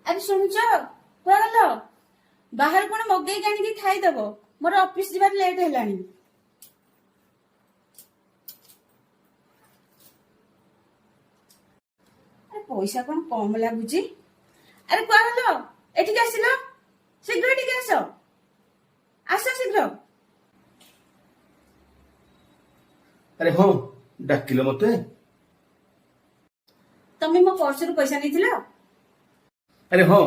ଆରେ ଶୁଣୁଛ କୁଆ ଗଲ ବାହାରୁ କଣ ମଗେଇକି ଆଣିକି ଖାଇଦବ ମୋର ଅଫିସ ଯିବାର ଲେଟ୍ ହେଲାଣି। ଆରେ ପଇସା କଣ କମ ଲାଗୁଛି। ଆରେ କୁଆ ଗଲ ଏଠିକି ଆସିଲ ଶୀଘ୍ର ଏଠିକି ଆସ ଆସ ଶୀଘ୍ର। ଆରେ ହଁ ଡାକିଲ ମତେ। ତମେ ମୋ ପର୍ସରୁ ପଇସା ନେଇଥିଲ। ଆରେ ହଁ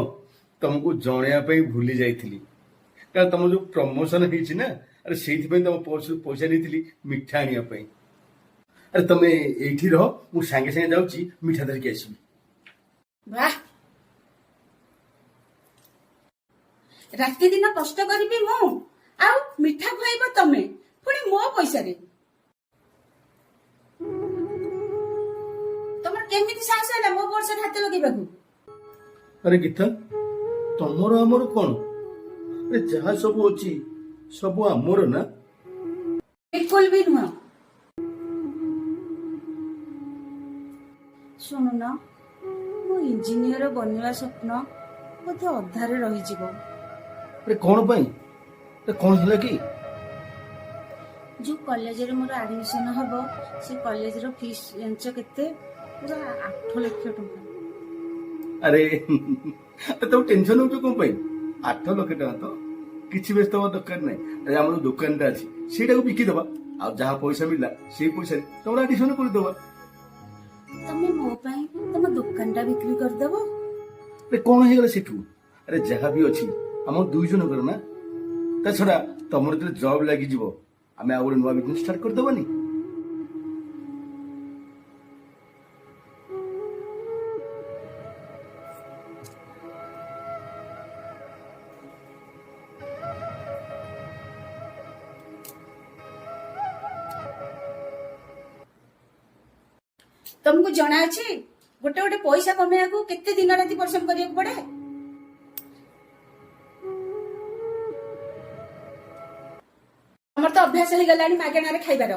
ତମକୁ ଜଣେଇବା ପାଇଁ ଭୁଲି ଯାଇଥିଲି କାରଣ ତମ ଯୋଉ ପ୍ରମୋସନ ହେଇଛି ନା ଆରେ ସେଇଥିପାଇଁ ତମ ପର୍ସରୁ ପଇସା ନେଇଥିଲି ମିଠା ଆଣିବା ପାଇଁ। ଆରେ ତମେ ଏଇଠି ରହ ମୁଁ ସାଙ୍ଗେ ସାଙ୍ଗେ ଯାଉଛି ମିଠା ଧରିକି ଆସିବି। ବାଃ ରାତି ଦିନ କଷ୍ଟ କରିବି ମୁଁ ଆଉ ମିଠା ଖୁଆଇବ ତମେ ପୁଣି ମୋ ପଇସାରେ। ତମର କେମିତି ସାହସ ହେଲା ମୋ ପର୍ସରେ ହାତ ଲଗେଇବାକୁ। ଆରେ ଗୀତା ତମର ଆମର କଣ? ଆରେ ଯାହା ସବୁ ଅଛି ସବୁ ଆମର ନା। ବିଲକୁଲ ବି ନୁହଁ। ଶୁଣୁନ ମୋ ଇଞ୍ଜିନିୟର ବନିବା ସ୍ୱପ୍ନ ବୋଧେ ଅଧାରେ ରହିଯିବ। ଆରେ କଣ ପାଇଁ? ଆରେ କଣ ହେଲା କି? ଯୋଉ କଲେଜରେ ମୋର ଆଡମିସନ ହବ ସେ କଲେଜର ଫିସ୍ ଜାଣିଛ କେତେ? ପୁରା 8 ଲକ୍ଷ ଟଙ୍କା। ଆରେ ତମେ ଟେନସନ ହଉଛ କଣ ପାଇଁ? 8 ଲକ୍ଷ ଟଙ୍କା ତ କିଛି ବ୍ୟସ୍ତ ହବା ଦରକାର ନାହିଁ। ଆରେ ଆମର ଯୋଉ ଦୋକାନଟା ଅଛି ସେଇଟାକୁ ବିକିଦବା ଆଉ ଯାହା ପଇସା ମିଳିଲା ସେଇ ପଇସାରେ ତମର ଆଡମିସନ କରିଦବା। ତମେ ମୋ ପାଇଁ ତମ ଦୋକାନଟା ବିକ୍ରି କରିଦବ। ଆରେ କଣ ହେଇଗଲା ସେଠୁ? ଆରେ ଯାହା ବି ଅଛି ଆମ ଦୁଇ ଜଣଙ୍କର ନା। ତା ଛଡା ତମର ଯେତେବେଳେ ଜବ ଲାଗିଯିବ ଆମେ ଆଉ ଗୋଟେ ନୂଆ ବିଜନେସ ଷ୍ଟାର୍ଟ କରିଦବାନି। ତମକୁ ଜଣା ଅଛି ଗୋଟେ ଗୋଟେ ପଇସା କମେଇବାକୁ କେତେ ଦିନ ରାତି ପରିଶ୍ରମ କରିବାକୁ ପଡେ। ତମର ତ ଅଭ୍ୟାସ ହେଇଗଲାଣି ମାଗଣାରେ ଖାଇବାର।